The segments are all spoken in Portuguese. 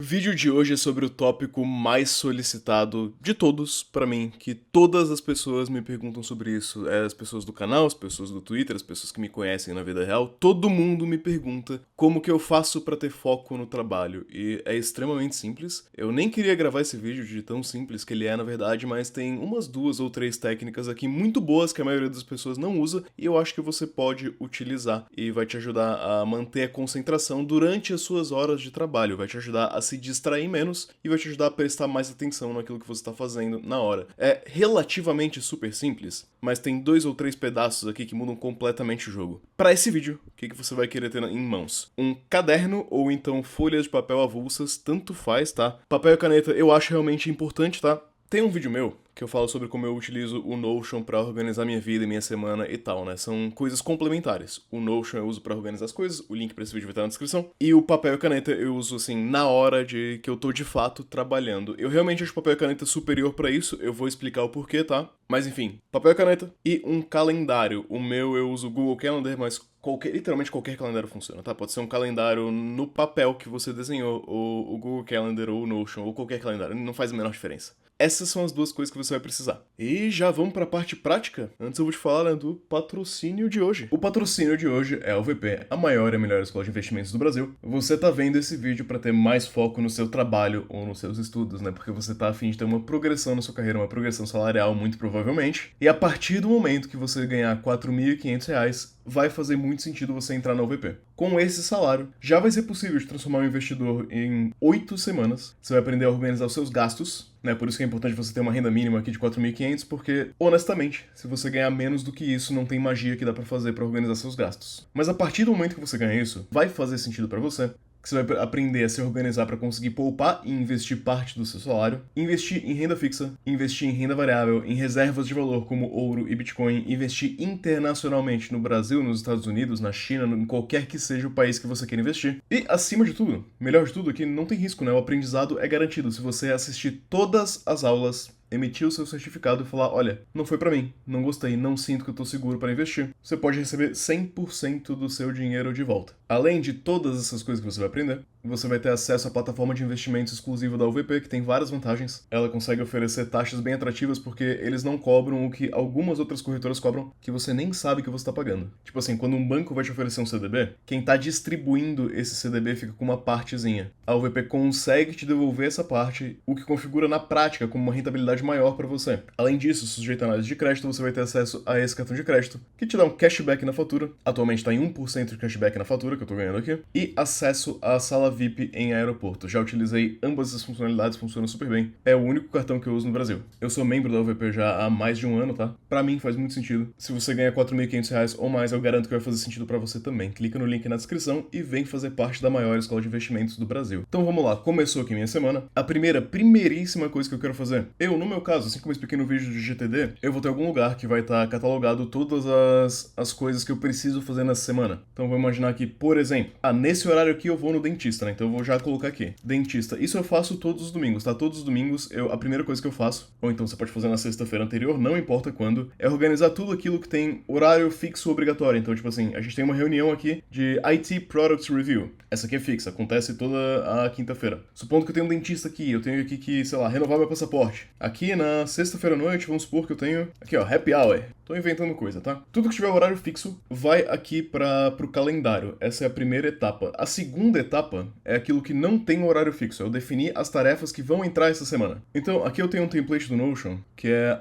vídeo de hoje é sobre o tópico mais solicitado de todos pra mim, que todas as pessoas me perguntam sobre isso. As pessoas do canal, as pessoas do Twitter, as pessoas que me conhecem na vida real, todo mundo me pergunta como que eu faço pra ter foco no trabalho. E é extremamente simples. Eu nem queria gravar esse vídeo de tão simples que ele é, na verdade, mas tem umas 2 ou 3 técnicas aqui muito boas que a maioria das pessoas não usa e eu acho que você pode utilizar e vai te ajudar a manter a concentração durante as suas horas de trabalho, vai te ajudar a se distrair menos e vai te ajudar a prestar mais atenção naquilo que você está fazendo na hora. É relativamente super simples, mas tem 2 ou 3 pedaços aqui que mudam completamente o jogo. Para esse vídeo, o que você vai querer ter em mãos? Um caderno ou então folhas de papel avulsas, tanto faz, tá? Papel e caneta eu acho realmente importante, tá? Tem um vídeo meu que eu falo sobre como eu utilizo o Notion pra organizar minha vida e minha semana e tal, né? São coisas complementares. O Notion eu uso pra organizar as coisas, o link pra esse vídeo vai estar na descrição. E o papel e caneta eu uso, assim, na hora de que eu tô de fato trabalhando. Eu realmente acho o papel e caneta superior pra isso, eu vou explicar o porquê, tá? Mas enfim, papel e caneta e um calendário. O meu eu uso o Google Calendar, mas literalmente qualquer calendário funciona, tá? Pode ser um calendário no papel que você desenhou, ou o Google Calendar, ou o Notion, ou qualquer calendário, não faz a menor diferença. Essas são as 2 coisas que você vai precisar. E já vamos para a parte prática? Antes eu vou te falar, né, do patrocínio de hoje. O patrocínio de hoje é a UVP, a maior e a melhor escola de investimentos do Brasil. Você tá vendo esse vídeo para ter mais foco no seu trabalho ou nos seus estudos, né? Porque você tá a fim de ter uma progressão na sua carreira, uma progressão salarial, muito provavelmente. E a partir do momento que você ganhar R$ 4.500, vai fazer muito sentido você entrar na UVP. Com esse salário, já vai ser possível de transformar um investidor em 8 semanas. Você vai aprender a organizar os seus gastos, né? Por isso que é importante você ter uma renda mínima aqui de 4.500, porque, honestamente, se você ganhar menos do que isso, não tem magia que dá pra fazer pra organizar seus gastos. Mas a partir do momento que você ganha isso, vai fazer sentido pra você, que você vai aprender a se organizar para conseguir poupar e investir parte do seu salário, investir em renda fixa, investir em renda variável, em reservas de valor como ouro e Bitcoin, investir internacionalmente no Brasil, nos Estados Unidos, na China, em qualquer que seja o país que você queira investir. E, acima de tudo, melhor de tudo, que não tem risco, né? O aprendizado é garantido se você assistir todas as aulas, emitir o seu certificado e falar, olha, não foi pra mim, não gostei, não sinto que eu tô seguro para investir. Você pode receber 100% do seu dinheiro de volta. Além de todas essas coisas que você vai aprender, você vai ter acesso à plataforma de investimentos exclusiva da UVP, que tem várias vantagens. Ela consegue oferecer taxas bem atrativas porque eles não cobram o que algumas outras corretoras cobram, que você nem sabe que você está pagando. Tipo assim, quando um banco vai te oferecer um CDB, quem está distribuindo esse CDB fica com uma partezinha. A UVP consegue te devolver essa parte, o que configura na prática como uma rentabilidade maior para você. Além disso, sujeito a análise de crédito, você vai ter acesso a esse cartão de crédito, que te dá um cashback na fatura. Atualmente está em 1% de cashback na fatura, que eu estou ganhando aqui. E acesso à sala VIP em aeroporto. Já utilizei ambas as funcionalidades, funcionam super bem. É o único cartão que eu uso no Brasil. Eu sou membro da UVP já há mais de um ano, tá? Pra mim faz muito sentido. Se você ganha R$ 4.500 ou mais, eu garanto que vai fazer sentido pra você também. Clica no link na descrição e vem fazer parte da maior escola de investimentos do Brasil. Então vamos lá, começou aqui minha semana. A primeiríssima coisa que eu quero fazer. No meu caso, assim como eu expliquei no vídeo de GTD, eu vou ter algum lugar que vai estar catalogado todas as coisas que eu preciso fazer nessa semana. Então vou imaginar que, por exemplo, nesse horário aqui eu vou no dentista, né? Então eu vou já colocar aqui, dentista. Isso eu faço todos os domingos, tá? Todos os domingos, a primeira coisa que eu faço, ou então você pode fazer na sexta-feira anterior, não importa quando, é organizar tudo aquilo que tem horário fixo obrigatório. Então, tipo assim, a gente tem uma reunião aqui de IT Products Review. Essa aqui é fixa, acontece toda a quinta-feira. Supondo que eu tenho um dentista aqui, eu tenho aqui que, sei lá, renovar meu passaporte. Aqui na sexta-feira à noite, vamos supor que eu tenho, aqui ó, Happy Hour. Tô inventando coisa, tá? Tudo que tiver horário fixo vai aqui pro calendário. Essa é a primeira etapa. A segunda etapa é aquilo que não tem horário fixo. Eu definir as tarefas que vão entrar essa semana. Então, aqui eu tenho um template do Notion, que é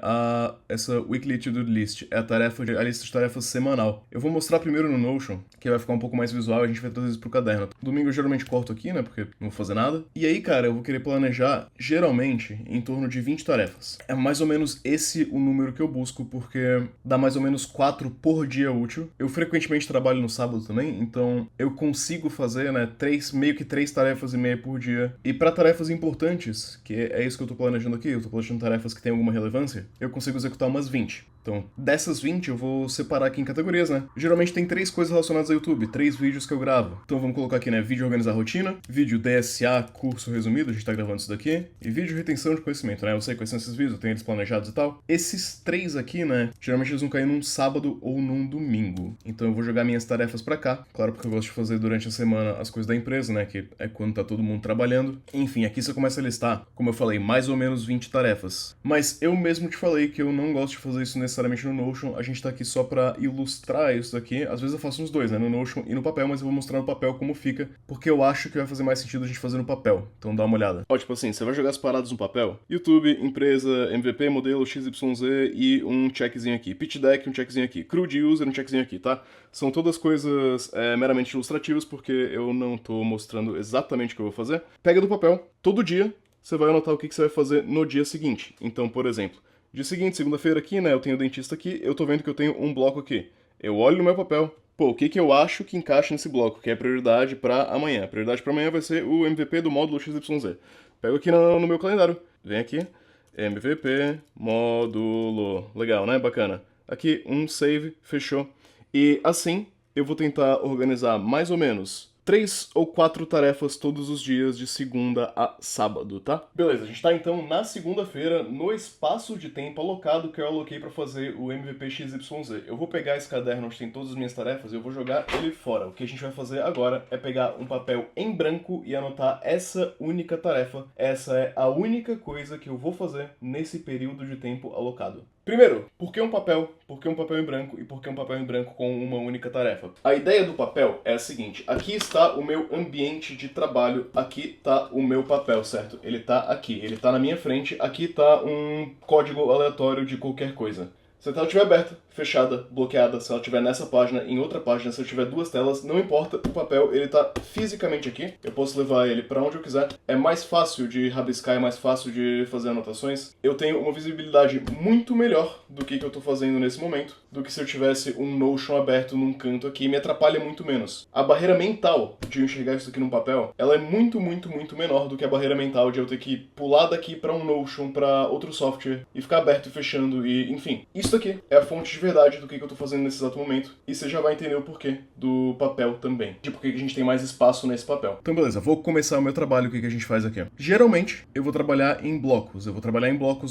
essa Weekly To-Do List. É a lista de tarefas semanal. Eu vou mostrar primeiro no Notion, que vai ficar um pouco mais visual, a gente vai trazer isso pro caderno. Domingo eu geralmente corto aqui, né, porque não vou fazer nada. E aí, cara, eu vou querer planejar, geralmente, em torno de 20 tarefas. É mais ou menos esse o número que eu busco, porque dá mais ou menos 4 por dia útil. Eu frequentemente trabalho no sábado também, então eu consigo fazer, né, meio que 3 tarefas e meia por dia. E para tarefas importantes, que é isso que eu tô planejando aqui, eu tô planejando tarefas que têm alguma relevância, eu consigo executar umas 20. Então, dessas 20 eu vou separar aqui em categorias, né? Geralmente tem 3 coisas relacionadas ao YouTube, 3 vídeos que eu gravo. Então vamos colocar aqui, né? Vídeo organizar rotina, vídeo DSA, curso resumido, a gente tá gravando isso daqui, e vídeo retenção de conhecimento, né? Eu sei quais são esses vídeos, eu tenho eles planejados e tal. Esses 3 aqui, né? Geralmente eles vão cair num sábado ou num domingo. Então eu vou jogar minhas tarefas pra cá. Claro, porque eu gosto de fazer durante a semana as coisas da empresa, né? Que é quando tá todo mundo trabalhando. Enfim, aqui você começa a listar, como eu falei, mais ou menos 20 tarefas. Mas eu mesmo te falei que eu não gosto de fazer isso necessariamente no Notion, a gente tá aqui só pra ilustrar isso daqui. Às vezes eu faço os dois, né, no Notion e no papel, mas eu vou mostrar no papel como fica, porque eu acho que vai fazer mais sentido a gente fazer no papel. Então dá uma olhada. Ó, tipo assim, você vai jogar as paradas no papel, YouTube, empresa, MVP, modelo, XYZ e um checkzinho aqui. Pitch deck, um checkzinho aqui. Crew de user, um checkzinho aqui, tá? São todas coisas meramente ilustrativas, porque eu não tô mostrando exatamente o que eu vou fazer. Pega do papel, todo dia, você vai anotar o que você vai fazer no dia seguinte. Então, por exemplo, dia seguinte, segunda-feira aqui, né, eu tenho o dentista aqui, eu tô vendo que eu tenho um bloco aqui. Eu olho no meu papel, pô, o que eu acho que encaixa nesse bloco, que é prioridade pra amanhã. A prioridade pra amanhã vai ser o MVP do módulo XYZ. Pego aqui no meu calendário, vem aqui, MVP, módulo, legal, né, bacana. Aqui, um save, fechou. E assim, eu vou tentar organizar mais ou menos 3 ou 4 tarefas todos os dias, de segunda a sábado, tá? Beleza, a gente tá então na segunda-feira, no espaço de tempo alocado que eu aloquei pra fazer o MVP XYZ. Eu vou pegar esse caderno onde tem todas as minhas tarefas e eu vou jogar ele fora. O que a gente vai fazer agora é pegar um papel em branco e anotar essa única tarefa. Essa é a única coisa que eu vou fazer nesse período de tempo alocado. Primeiro, por que um papel? Por que um papel em branco? E por que um papel em branco com uma única tarefa? A ideia do papel é a seguinte: aqui está o meu ambiente de trabalho, aqui está o meu papel, certo? Ele está aqui, ele está na minha frente, aqui está um código aleatório de qualquer coisa. Se a tela estiver aberta, fechada, bloqueada, se ela estiver nessa página, em outra página, se eu tiver duas telas, não importa, o papel ele tá fisicamente aqui, eu posso levar ele para onde eu quiser, é mais fácil de rabiscar, é mais fácil de fazer anotações, eu tenho uma visibilidade muito melhor do que eu tô fazendo nesse momento, do que se eu tivesse um Notion aberto num canto aqui, me atrapalha muito menos. A barreira mental de eu enxergar isso aqui num papel, ela é muito, muito, muito menor do que a barreira mental de eu ter que pular daqui para um Notion, para outro software, e ficar aberto e fechando, e enfim. Isso aqui é a fonte de verdade do que eu tô fazendo nesse exato momento, e você já vai entender o porquê do papel também, de por que a gente tem mais espaço nesse papel. Então beleza, vou começar o meu trabalho, o que a gente faz aqui. Geralmente, eu vou trabalhar em blocos,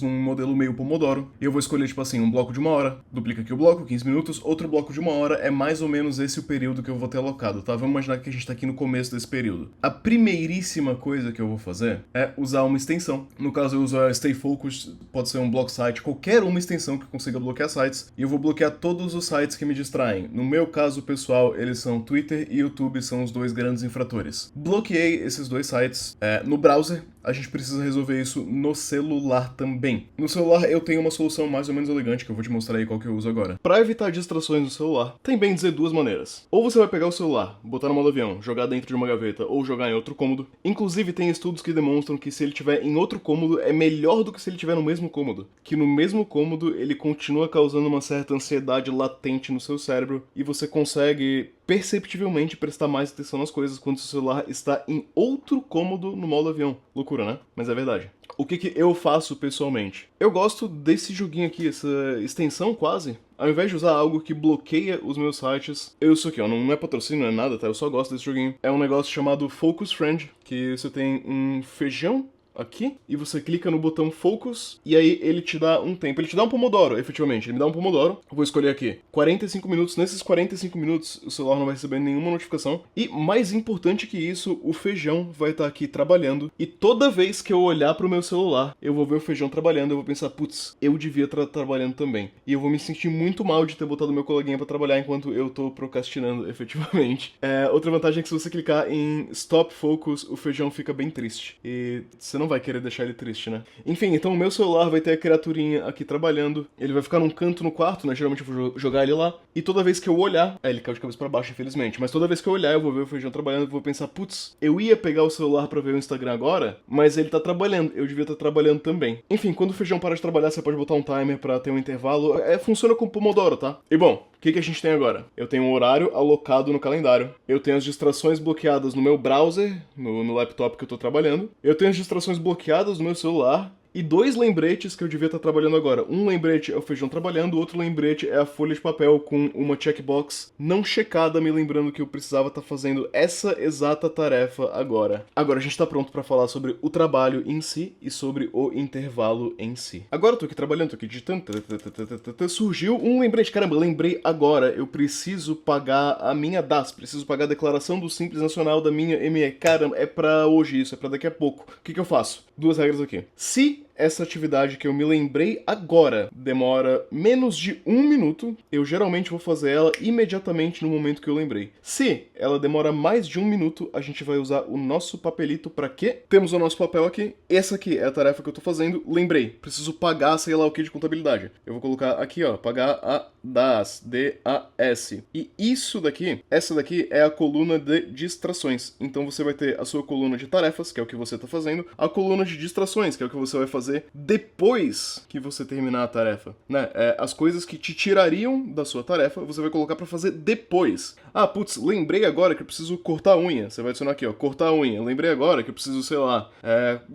num modelo meio Pomodoro, e eu vou escolher, tipo assim, um bloco de 1 hora, duplica aqui o bloco, 15 minutos, outro bloco de 1 hora, é mais ou menos esse o período que eu vou ter alocado, tá? Vamos imaginar que a gente tá aqui no começo desse período. A primeiríssima coisa que eu vou fazer é usar uma extensão. No caso, eu uso a Stay Focused, pode ser um block site, qualquer uma extensão que consiga bloquear sites, e eu vou bloquear todos os sites que me distraem. No meu caso pessoal, eles são Twitter e YouTube, são os dois grandes infratores. Bloqueei esses dois sites no browser. A gente precisa resolver isso no celular também. No celular eu tenho uma solução mais ou menos elegante que eu vou te mostrar aí qual que eu uso agora. Para evitar distrações no celular, tem bem dizer duas maneiras. Ou você vai pegar o celular, botar no modo avião, jogar dentro de uma gaveta ou jogar em outro cômodo. Inclusive tem estudos que demonstram que se ele estiver em outro cômodo é melhor do que se ele estiver no mesmo cômodo. Que no mesmo cômodo ele continua causando uma certa ansiedade latente no seu cérebro e você consegue perceptivelmente prestar mais atenção nas coisas quando seu celular está em outro cômodo no modo avião. Loucura, né? Mas é verdade. O que eu faço pessoalmente? Eu gosto desse joguinho aqui, essa extensão quase. Ao invés de usar algo que bloqueia os meus sites, eu isso aqui, ó, não é patrocínio, não é nada, tá? Eu só gosto desse joguinho. É um negócio chamado Focus Friend, que você tem um feijão aqui, e você clica no botão Focus, e aí ele te dá um tempo. Ele te dá um Pomodoro, efetivamente. Ele me dá um Pomodoro. Eu vou escolher aqui 45 minutos. Nesses 45 minutos, o celular não vai receber nenhuma notificação. E, mais importante que isso, o feijão vai estar aqui trabalhando. E toda vez que eu olhar pro meu celular, eu vou ver o feijão trabalhando, eu vou pensar, putz, eu devia estar trabalhando também. E eu vou me sentir muito mal de ter botado meu coleguinha pra trabalhar enquanto eu tô procrastinando, efetivamente. Outra vantagem é que se você clicar em Stop Focus, o feijão fica bem triste. E você não vai querer deixar ele triste, né? Enfim, então o meu celular vai ter a criaturinha aqui trabalhando. Ele vai ficar num canto no quarto, né? Geralmente eu vou jogar ele lá. E toda vez que eu olhar... ele caiu de cabeça pra baixo, infelizmente. Mas toda vez que eu olhar, eu vou ver o feijão trabalhando e vou pensar, putz, eu ia pegar o celular pra ver o Instagram agora, mas ele tá trabalhando. Eu devia estar trabalhando também. Enfim, quando o feijão para de trabalhar, você pode botar um timer pra ter um intervalo. Funciona com Pomodoro, tá? E bom, o que a gente tem agora? Eu tenho um horário alocado no calendário. Eu tenho as distrações bloqueadas no meu browser, no laptop que eu tô trabalhando. Eu tenho as distrações bloqueadas no meu celular. e 2 lembretes que eu devia estar trabalhando agora. Um lembrete é o feijão trabalhando, o outro lembrete é a folha de papel com uma checkbox não checada me lembrando que eu precisava estar fazendo essa exata tarefa agora. Agora a gente tá pronto pra falar sobre o trabalho em si e sobre o intervalo em si. Agora eu tô aqui trabalhando, tô aqui digitando, surgiu um lembrete, caramba, lembrei agora, eu preciso pagar a minha DAS, preciso pagar a declaração do Simples Nacional da minha ME. Caramba, é pra hoje isso, é pra daqui a pouco. O que eu faço? 2 regras aqui. Se essa atividade que eu me lembrei agora demora menos de 1 minuto, eu geralmente vou fazer ela imediatamente no momento que eu lembrei. Se ela demora mais de 1 minuto, a gente vai usar o nosso papelito pra quê? Temos o nosso papel aqui, essa aqui é a tarefa que eu tô fazendo, lembrei, preciso pagar sei lá o que de contabilidade. Eu vou colocar aqui, ó, pagar a DAS, D-A-S. E isso daqui, essa daqui é a coluna de distrações. Então você vai ter a sua coluna de tarefas, que é o que você tá fazendo, a coluna de distrações, que é o que você vai fazer depois que você terminar a tarefa, né? As coisas que te tirariam da sua tarefa, você vai colocar pra fazer depois. Ah, putz, lembrei agora que eu preciso cortar a unha. Você vai adicionar aqui, ó, cortar a unha. Lembrei agora que eu preciso, sei lá,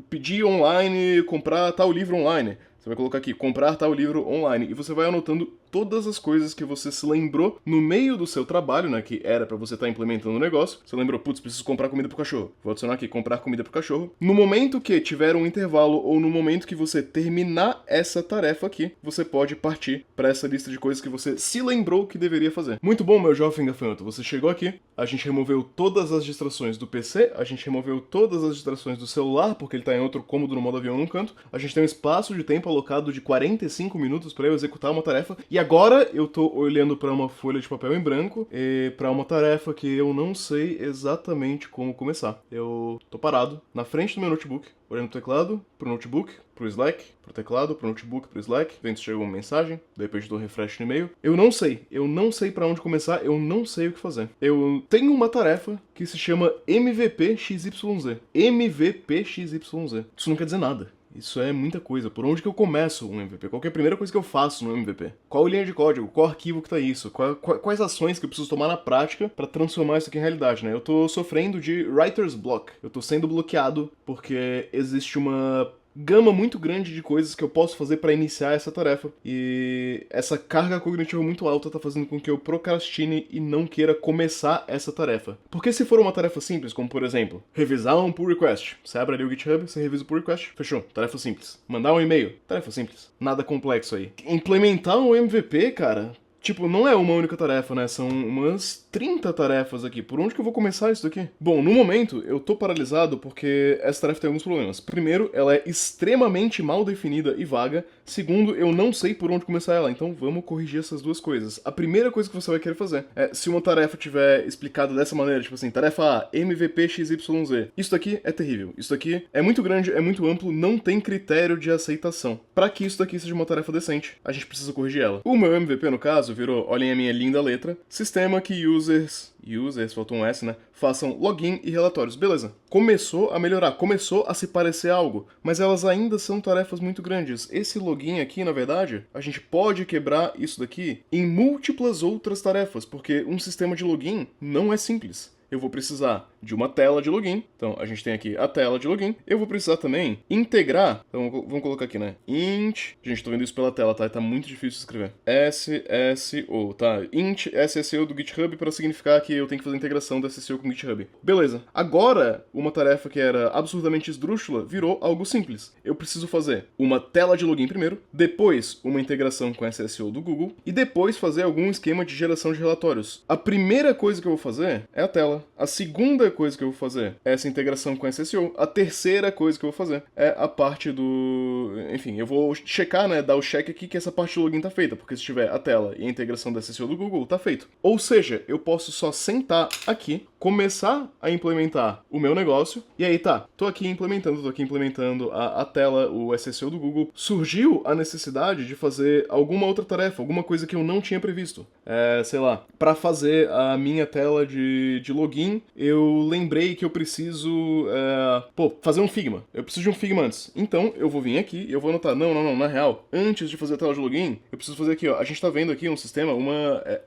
pedir online, comprar tal livro online. Você vai colocar aqui, comprar tal livro online, e você vai anotando todas as coisas que você se lembrou no meio do seu trabalho, né, que era pra você estar implementando o negócio. Você lembrou, putz, preciso comprar comida pro cachorro. Vou adicionar aqui, comprar comida pro cachorro. No momento que tiver um intervalo ou no momento que você terminar essa tarefa aqui, você pode partir pra essa lista de coisas que você se lembrou que deveria fazer. Muito bom, meu jovem gafanhoto. Você chegou aqui, a gente removeu todas as distrações do PC, a gente removeu todas as distrações do celular, porque ele tá em outro cômodo no modo avião num canto. A gente tem um espaço de tempo alocado de 45 minutos pra eu executar uma tarefa. E agora eu tô olhando pra uma folha de papel em branco e pra uma tarefa que eu não sei exatamente como começar. Eu tô parado na frente do meu notebook, olhando pro teclado, pro notebook, pro Slack, pro teclado, pro notebook, pro Slack, vendo se chegou uma mensagem, de repente dou refresh no e-mail. Eu não sei pra onde começar, eu não sei o que fazer. Eu tenho uma tarefa que se chama MVP XYZ. MVP XYZ. Isso não quer dizer nada. Isso é muita coisa. Por onde que eu começo um MVP? Qual que é a primeira coisa que eu faço no MVP? Qual linha de código? Qual arquivo que tá isso? Quais ações que eu preciso tomar na prática pra transformar isso aqui em realidade, né? Eu tô sofrendo de writer's block. Eu tô sendo bloqueado porque existe uma gama muito grande de coisas que eu posso fazer para iniciar essa tarefa. E essa carga cognitiva muito alta tá fazendo com que eu procrastine e não queira começar essa tarefa. Porque se for uma tarefa simples, como por exemplo, revisar um pull request, você abre ali o GitHub, você revisa o pull request, fechou, tarefa simples. Mandar um e-mail, tarefa simples. Nada complexo aí. Implementar um MVP, cara, tipo, não é uma única tarefa, né? São umas 30 tarefas aqui. Por onde que eu vou começar isso daqui? Bom, no momento, eu tô paralisado porque essa tarefa tem alguns problemas. Primeiro, ela é extremamente mal definida e vaga. Segundo, eu não sei por onde começar ela. Então, vamos corrigir essas duas coisas. A primeira coisa que você vai querer fazer é, se uma tarefa tiver explicada dessa maneira, tipo assim, tarefa A, MVP XYZ. Isso daqui é terrível. Isso daqui é muito grande, é muito amplo, não tem critério de aceitação. Para que isso daqui seja uma tarefa decente, a gente precisa corrigir ela. O meu MVP, no caso, virou, olhem a minha linda letra, sistema que users, faltou um S, né? Façam login e relatórios. Beleza. Começou a melhorar, começou a se parecer algo, mas elas ainda são tarefas muito grandes. Esse login aqui, na verdade, a gente pode quebrar isso daqui em múltiplas outras tarefas, porque um sistema de login não é simples. Eu vou precisar de uma tela de login. Então, a gente tem aqui a tela de login. Eu vou precisar também integrar. Então, vamos colocar aqui, né? Int. Gente, tô vendo isso pela tela, tá? Tá muito difícil de escrever. SSO, tá? Int SSO do GitHub para significar que eu tenho que fazer a integração da SSO com o GitHub. Beleza. Agora, uma tarefa que era absurdamente esdrúxula virou algo simples. Eu preciso fazer uma tela de login primeiro, depois uma integração com a SSO do Google e depois fazer algum esquema de geração de relatórios. A primeira coisa que eu vou fazer é a tela. A segunda coisa que eu vou fazer é essa integração com a SSO. A terceira coisa que eu vou fazer é a parte do... Enfim, eu vou checar, né, dar o check aqui que essa parte do login tá feita, porque se tiver a tela e a integração da SSO do Google, tá feito. Ou seja, eu posso só sentar aqui, começar a implementar o meu negócio, e aí tá, tô aqui implementando a tela, o SSO do Google. Surgiu a necessidade de fazer alguma outra tarefa, alguma coisa que eu não tinha previsto. Sei lá, pra fazer a minha tela de login, eu lembrei que eu preciso, fazer um Figma. Eu preciso de um Figma antes. Então, eu vou vir aqui e eu vou anotar, não, na real, antes de fazer a tela de login, eu preciso fazer aqui, ó. A gente tá vendo aqui um sistema,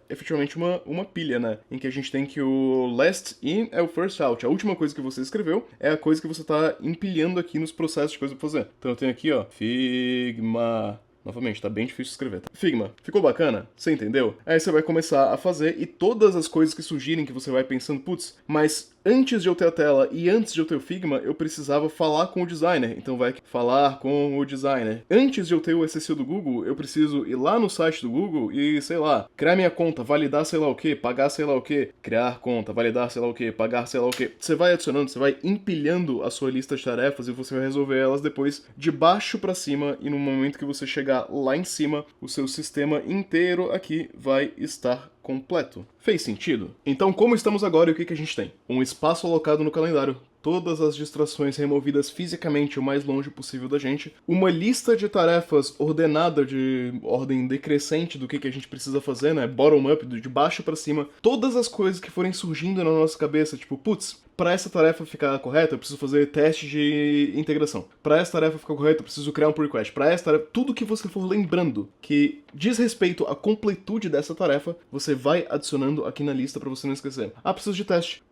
efetivamente uma pilha, né? Em que a gente tem que o last in é o first out. A última coisa que você escreveu é a coisa que você tá empilhando aqui nos processos de coisa pra fazer. Então eu tenho aqui, ó, Figma. Novamente, tá bem difícil de escrever. Tá? Figma, ficou bacana? Você entendeu? Aí você vai começar a fazer e todas as coisas que surgirem que você vai pensando, putz, mas antes de eu ter a tela e antes de eu ter o Figma, eu precisava falar com o designer. Então vai falar com o designer. Antes de eu ter o SSO do Google, eu preciso ir lá no site do Google e, sei lá, criar minha conta, validar sei lá o que, pagar sei lá o que, criar conta, validar sei lá o que, pagar sei lá o que. Você vai adicionando, você vai empilhando a sua lista de tarefas e você vai resolver elas depois de baixo pra cima e no momento que você chegar lá em cima, o seu sistema inteiro aqui vai estar completo. Fez sentido? Então, como estamos agora e o que a gente tem? Um espaço alocado no calendário, todas as distrações removidas fisicamente o mais longe possível da gente, uma lista de tarefas ordenada de ordem decrescente do que a gente precisa fazer, né? Bottom up, de baixo pra cima, todas as coisas que forem surgindo na nossa cabeça, tipo, putz, para essa tarefa ficar correta, eu preciso fazer teste de integração. Para essa tarefa ficar correta, eu preciso criar um pull request. Para essa tarefa, tudo que você for lembrando que diz respeito à completude dessa tarefa, você vai adicionando aqui na lista para você não esquecer. Ah, preciso de teste.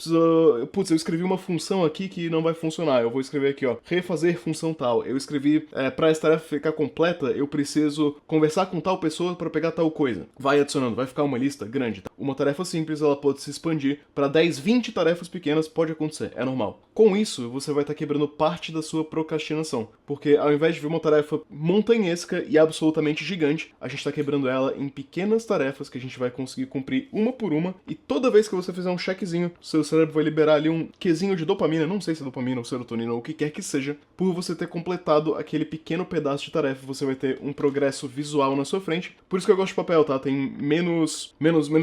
Putz, eu escrevi uma função aqui que não vai funcionar. Eu vou escrever aqui, ó, refazer função tal. Eu escrevi, para essa tarefa ficar completa, eu preciso conversar com tal pessoa para pegar tal coisa. Vai adicionando, vai ficar uma lista grande. Tá? Uma tarefa simples, ela pode se expandir para 10, 20 tarefas pequenas, pode acontecer, é normal. Com isso, você vai estar quebrando parte da sua procrastinação, porque ao invés de ver uma tarefa montanhesca e absolutamente gigante, a gente está quebrando ela em pequenas tarefas que a gente vai conseguir cumprir uma por uma, e toda vez que você fizer um checkzinho, seu cérebro vai liberar ali um quezinho de dopamina, não sei se é dopamina ou serotonina ou o que quer que seja, por você ter completado aquele pequeno pedaço de tarefa, você vai ter um progresso visual na sua frente. Por isso que eu gosto de papel, tá? Tem menos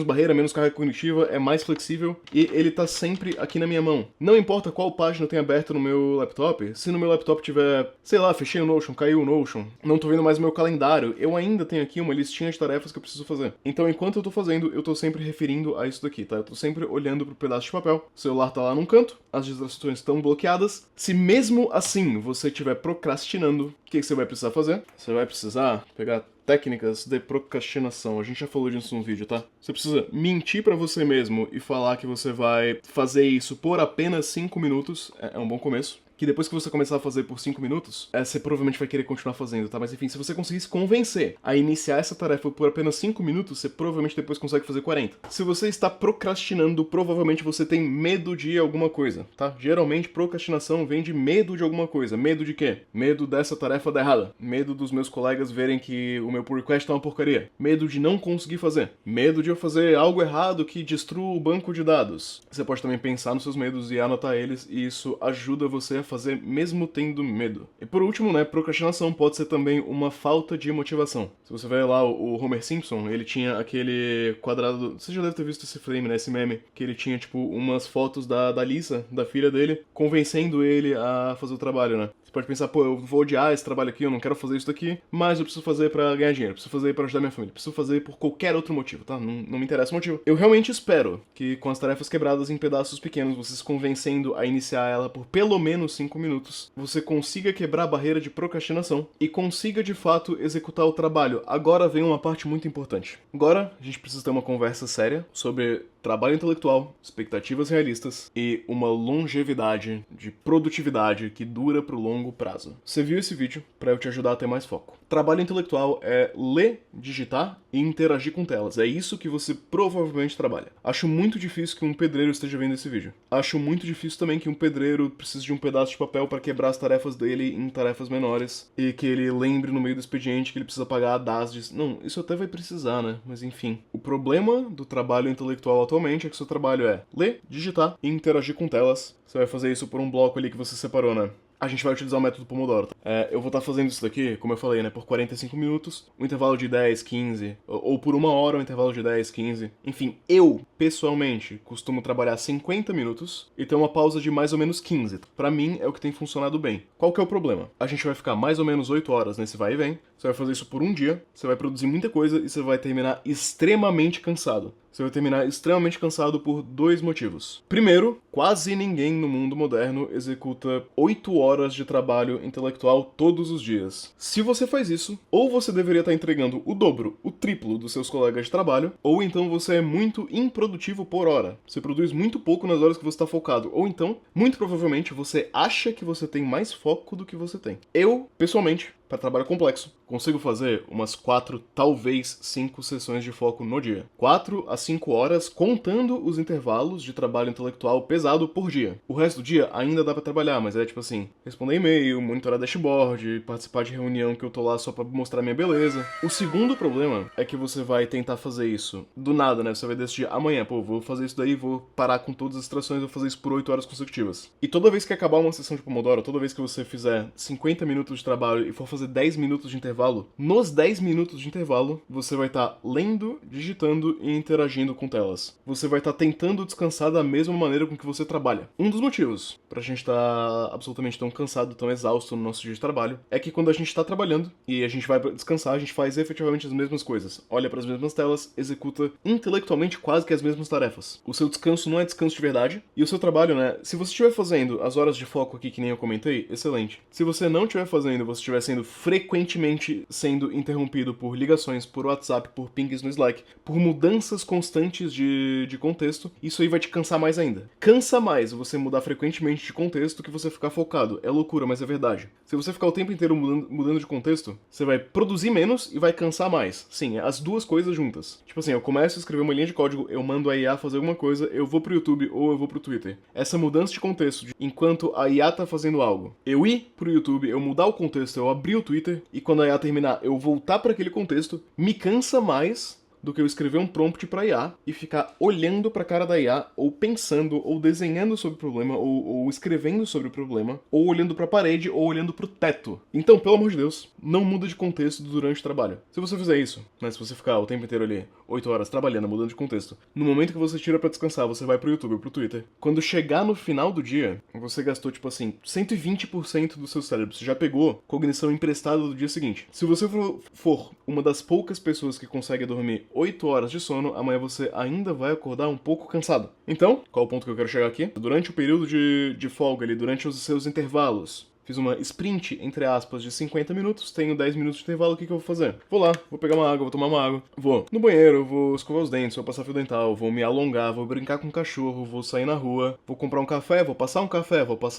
barreira, menos carga cognitiva, é mais flexível, e ele tá sempre aqui na minha mão. Não importa qual página eu tenho aberto no meu laptop, se no meu laptop tiver, sei lá, fechei o Notion, caiu o Notion, não tô vendo mais o meu calendário, eu ainda tenho aqui uma listinha de tarefas que eu preciso fazer. Então, enquanto eu tô fazendo, eu tô sempre referindo a isso daqui, tá? Eu tô sempre olhando pro pedaço de papel, o celular tá lá num canto, as distrações estão bloqueadas. Se mesmo assim você estiver procrastinando, o que você vai precisar fazer? Você vai precisar pegar técnicas de procrastinação. A gente já falou disso no vídeo, tá? Você precisa mentir pra você mesmo e falar que você vai fazer isso por apenas 5 minutos. É um bom começo. Que depois que você começar a fazer por 5 minutos, você provavelmente vai querer continuar fazendo, tá? Mas enfim, se você conseguir se convencer a iniciar essa tarefa por apenas 5 minutos, você provavelmente depois consegue fazer 40. Se você está procrastinando, provavelmente você tem medo de alguma coisa, tá? Geralmente, procrastinação vem de medo de alguma coisa. Medo de quê? Medo dessa tarefa dar errada. Medo dos meus colegas verem que o meu pull request tá uma porcaria. Medo de não conseguir fazer. Medo de eu fazer algo errado que destrua o banco de dados. Você pode também pensar nos seus medos e anotar eles, e isso ajuda você a fazer mesmo tendo medo. E por último, né, procrastinação pode ser também uma falta de motivação. Se você ver lá o Homer Simpson, ele tinha aquele quadrado, você já deve ter visto esse frame, né, esse meme, que ele tinha tipo umas fotos da Lisa, da filha dele, convencendo ele a fazer o trabalho, né. Você pode pensar, pô, eu vou odiar esse trabalho aqui, eu não quero fazer isso daqui, mas eu preciso fazer pra ganhar dinheiro, preciso fazer pra ajudar minha família, preciso fazer por qualquer outro motivo, tá? Não me interessa o motivo. Eu realmente espero que com as tarefas quebradas em pedaços pequenos, você se convencendo a iniciar ela por pelo menos 5 minutos, você consiga quebrar a barreira de procrastinação e consiga de fato executar o trabalho. Agora vem uma parte muito importante. Agora a gente precisa ter uma conversa séria sobre trabalho intelectual, expectativas realistas e uma longevidade de produtividade que dura pro longo prazo. Você viu esse vídeo para eu te ajudar a ter mais foco. Trabalho intelectual é ler, digitar e interagir com telas. É isso que você provavelmente trabalha. Acho muito difícil que um pedreiro esteja vendo esse vídeo. Acho muito difícil também que um pedreiro precise de um pedaço de papel para quebrar as tarefas dele em tarefas menores e que ele lembre no meio do expediente que ele precisa pagar a DASDs. Não, isso até vai precisar, né? Mas enfim. O problema do trabalho intelectual atualmente é que seu trabalho é ler, digitar e interagir com telas. Você vai fazer isso por um bloco ali que você separou, né? A gente vai utilizar o método Pomodoro. Tá? Eu vou estar fazendo isso daqui, como eu falei, né, por 45 minutos, um intervalo de 10, 15, ou por 1 hora, um intervalo de 10, 15. Enfim, eu, pessoalmente, costumo trabalhar 50 minutos e ter uma pausa de mais ou menos 15. Pra mim, é o que tem funcionado bem. Qual que é o problema? A gente vai ficar mais ou menos 8 horas nesse vai e vem, você vai fazer isso por um dia, você vai produzir muita coisa e você vai terminar extremamente cansado. Você vai terminar extremamente cansado por dois motivos. Primeiro, quase ninguém no mundo moderno executa 8 horas de trabalho intelectual todos os dias. Se você faz isso, ou você deveria estar entregando o dobro, o triplo dos seus colegas de trabalho, ou então você é muito improdutivo por hora. Você produz muito pouco nas horas que você está focado, ou então, muito provavelmente, você acha que você tem mais foco do que você tem. Eu, pessoalmente, para trabalho complexo, consigo fazer umas 4, talvez 5 sessões de foco no dia. 4 a 5 horas, contando os intervalos de trabalho intelectual pesado por dia. O resto do dia ainda dá para trabalhar, mas é tipo assim, responder e-mail, monitorar dashboard, participar de reunião que eu tô lá só para mostrar minha beleza. O segundo problema é que você vai tentar fazer isso do nada, né? Você vai decidir amanhã, pô, vou fazer isso daí, vou parar com todas as distrações, vou fazer isso por 8 horas consecutivas. E toda vez que acabar uma sessão de Pomodoro, toda vez que você fizer 50 minutos de trabalho e for fazer 10 minutos de intervalo, nos 10 minutos de intervalo, você vai estar lendo, digitando e interagindo com telas. Você vai estar tentando descansar da mesma maneira com que você trabalha. Um dos motivos pra gente estar absolutamente tão cansado, tão exausto no nosso dia de trabalho, é que quando a gente tá trabalhando e a gente vai descansar, a gente faz efetivamente as mesmas coisas. Olha para as mesmas telas, executa intelectualmente quase que as mesmas tarefas. O seu descanso não é descanso de verdade, e o seu trabalho, né? Se você estiver fazendo as horas de foco aqui que nem eu comentei, excelente. Se você não estiver fazendo, você estiver sendo frequentemente sendo interrompido por ligações, por WhatsApp, por pings no Slack, por mudanças constantes de contexto, isso aí vai te cansar mais ainda. Cansa mais você mudar frequentemente de contexto que você ficar focado. É loucura, mas é verdade. Se você ficar o tempo inteiro mudando de contexto, você vai produzir menos e vai cansar mais. Sim, as duas coisas juntas. Tipo assim, eu começo a escrever uma linha de código, eu mando a IA fazer alguma coisa, eu vou pro YouTube ou eu vou pro Twitter. Essa mudança de contexto, enquanto a IA tá fazendo algo, eu ir pro YouTube, eu mudar o contexto, eu abrir o Twitter, e quando a IA terminar, eu voltar para aquele contexto, me cansa mais do que eu escrever um prompt para IA e ficar olhando para a cara da IA, ou pensando, ou desenhando sobre o problema, ou escrevendo sobre o problema, ou olhando para a parede, ou olhando para o teto. Então, pelo amor de Deus, não muda de contexto durante o trabalho. Se você fizer isso, né, se você ficar o tempo inteiro ali, 8 horas trabalhando, mudando de contexto, no momento que você tira para descansar, você vai pro YouTube ou pro Twitter, quando chegar no final do dia, você gastou, tipo assim, 120% do seu cérebro. Você já pegou cognição emprestada do dia seguinte. Se você for uma das poucas pessoas que consegue dormir 8 horas de sono, amanhã você ainda vai acordar um pouco cansado. Então, qual é o ponto que eu quero chegar aqui? Durante o período de folga ali, durante os seus intervalos, fiz uma sprint, entre aspas, de 50 minutos, tenho 10 minutos de intervalo, o que eu vou fazer? Vou lá, vou pegar uma água, vou tomar uma água, vou no banheiro, vou escovar os dentes, vou passar fio dental, vou me alongar, vou brincar com o cachorro, vou sair na rua, vou comprar um café, vou passar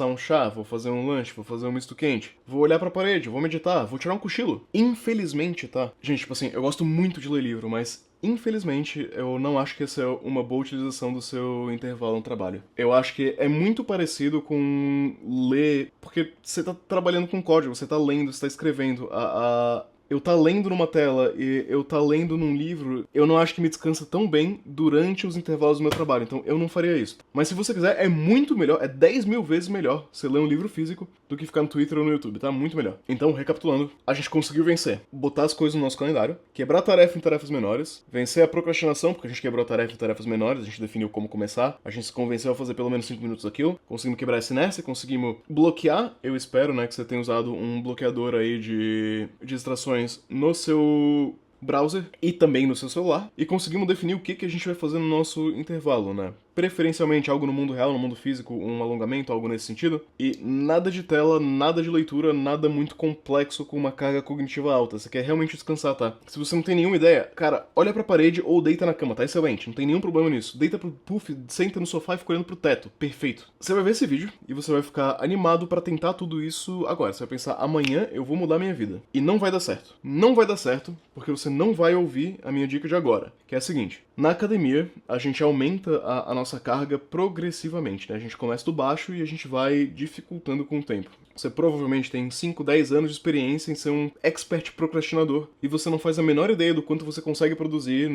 um chá, vou fazer um lanche, vou fazer um misto quente, vou olhar pra parede, vou meditar, vou tirar um cochilo. Infelizmente, tá? Gente, tipo assim, eu gosto muito de ler livro, mas infelizmente, eu não acho que essa é uma boa utilização do seu intervalo no trabalho. Eu acho que é muito parecido com ler, porque você tá trabalhando com código, você tá lendo, você tá escrevendo. Eu tá lendo numa tela e eu tá lendo num livro, eu não acho que me descansa tão bem durante os intervalos do meu trabalho, então eu não faria isso. Mas se você quiser, é muito melhor, é 10 mil vezes melhor você ler um livro físico do que ficar no Twitter ou no YouTube, tá? Muito melhor. Então, recapitulando, a gente conseguiu vencer. Botar as coisas no nosso calendário, quebrar a tarefa em tarefas menores, vencer a procrastinação, porque a gente quebrou a tarefa em tarefas menores, a gente definiu como começar, a gente se convenceu a fazer pelo menos 5 minutos daquilo, conseguimos quebrar essa inércia, conseguimos bloquear, eu espero, né, que você tenha usado um bloqueador aí de distrações no seu browser e também no seu celular, e conseguimos definir o que a gente vai fazer no nosso intervalo, né? Preferencialmente algo no mundo real, no mundo físico, um alongamento, algo nesse sentido. E nada de tela, nada de leitura, nada muito complexo com uma carga cognitiva alta. Você quer realmente descansar, tá? Se você não tem nenhuma ideia, cara, olha pra parede ou deita na cama, tá? Excelente, não tem nenhum problema nisso. Deita pro puff, senta no sofá e fica olhando pro teto. Perfeito. Você vai ver esse vídeo e você vai ficar animado pra tentar tudo isso agora. Você vai pensar, amanhã eu vou mudar minha vida. E não vai dar certo. Não vai dar certo porque você não vai ouvir a minha dica de agora, que é a seguinte. Na academia, a gente aumenta a nossa carga progressivamente, né? A gente começa do baixo e a gente vai dificultando com o tempo. Você provavelmente tem 5, 10 anos de experiência em ser um expert procrastinador e você não faz a menor ideia do quanto você consegue produzir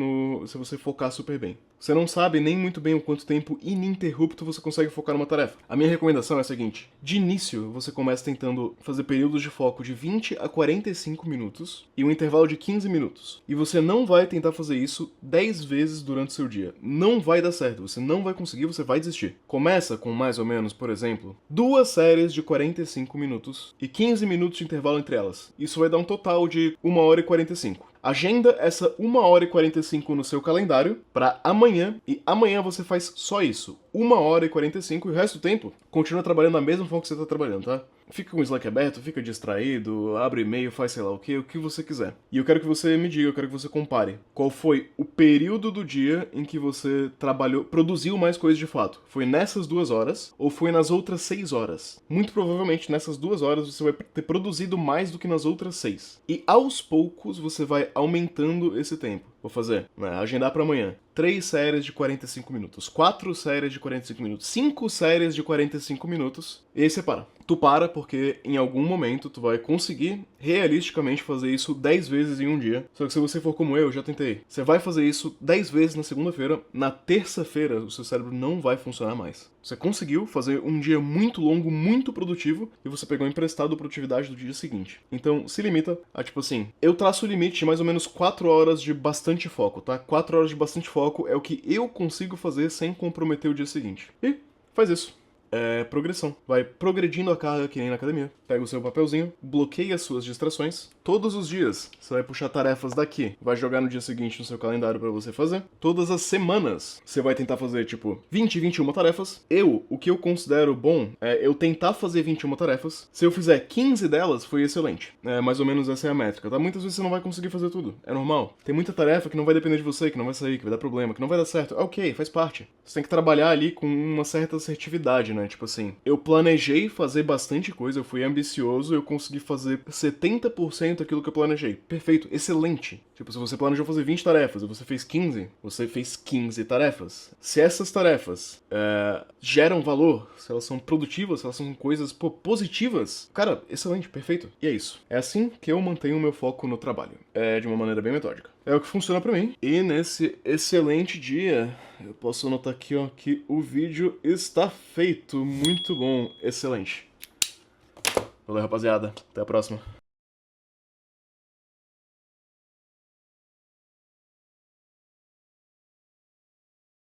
se você focar super bem. Você não sabe nem muito bem o quanto tempo ininterrupto você consegue focar numa tarefa. A minha recomendação é a seguinte: de início, você começa tentando fazer períodos de foco de 20 a 45 minutos e um intervalo de 15 minutos. E você não vai tentar fazer isso 10 vezes durante o seu dia. Não vai dar certo, você não vai conseguir, você vai desistir. Começa com mais ou menos, por exemplo, 2 séries de 45 minutos e 15 minutos de intervalo entre elas. Isso vai dar um total de 1 hora e 45. agenda essa 1h45 no seu calendário pra amanhã, e amanhã você faz só isso. 1h45 e o resto do tempo continua trabalhando da mesma forma que você tá trabalhando, tá? Fica com o Slack aberto, fica distraído, abre e-mail, faz sei lá o que você quiser. E eu quero que você me diga, eu quero que você compare. Qual foi o período do dia em que você trabalhou, produziu mais coisas de fato? Foi nessas 2 horas ou foi nas outras 6 horas? Muito provavelmente nessas 2 horas você vai ter produzido mais do que nas outras 6. E aos poucos você vai aumentando esse tempo. Vou fazer, né, agendar pra amanhã. 3 séries de 45 minutos, 4 séries de 45 minutos, 5 séries de 45 minutos, e aí você para. Tu para porque em algum momento tu vai conseguir realisticamente fazer isso 10 vezes em um dia. Só que se você for como eu já tentei. Você vai fazer isso 10 vezes na segunda-feira, na terça-feira o seu cérebro não vai funcionar mais. Você conseguiu fazer um dia muito longo, muito produtivo, e você pegou emprestado a produtividade do dia seguinte. Então se limita a tipo assim, eu traço o limite de mais ou menos 4 horas de bastante foco, tá? 4 horas de bastante foco é o que eu consigo fazer sem comprometer o dia seguinte. E faz isso. É progressão. Vai progredindo a carga que nem na academia. Pega o seu papelzinho, bloqueia as suas distrações. Todos os dias você vai puxar tarefas daqui, vai jogar no dia seguinte no seu calendário pra você fazer. Todas as semanas você vai tentar fazer tipo 20, 21 tarefas. O que eu considero bom é eu tentar fazer 21 tarefas. Se eu fizer 15 delas, foi excelente. Mais ou menos essa é a métrica, tá? Muitas vezes você não vai conseguir fazer tudo. É normal. Tem muita tarefa que não vai depender de você, que não vai sair, que vai dar problema, que não vai dar certo. Ok, faz parte. Você tem que trabalhar ali com uma certa assertividade, né? Tipo assim, eu planejei fazer bastante coisa, eu fui ambicioso, eu consegui fazer 70% daquilo que eu planejei. Perfeito, excelente. Tipo, se você planejou fazer 20 tarefas e você fez 15, você fez 15 tarefas. Se essas tarefas geram valor, se elas são produtivas, se elas são coisas positivas, cara, excelente, perfeito. E é isso. É assim que eu mantenho o meu foco no trabalho. De uma maneira bem metódica. É o que funciona pra mim. E nesse excelente dia, eu posso anotar aqui, ó, que o vídeo está feito. Muito bom, excelente. Valeu, rapaziada. Até a próxima.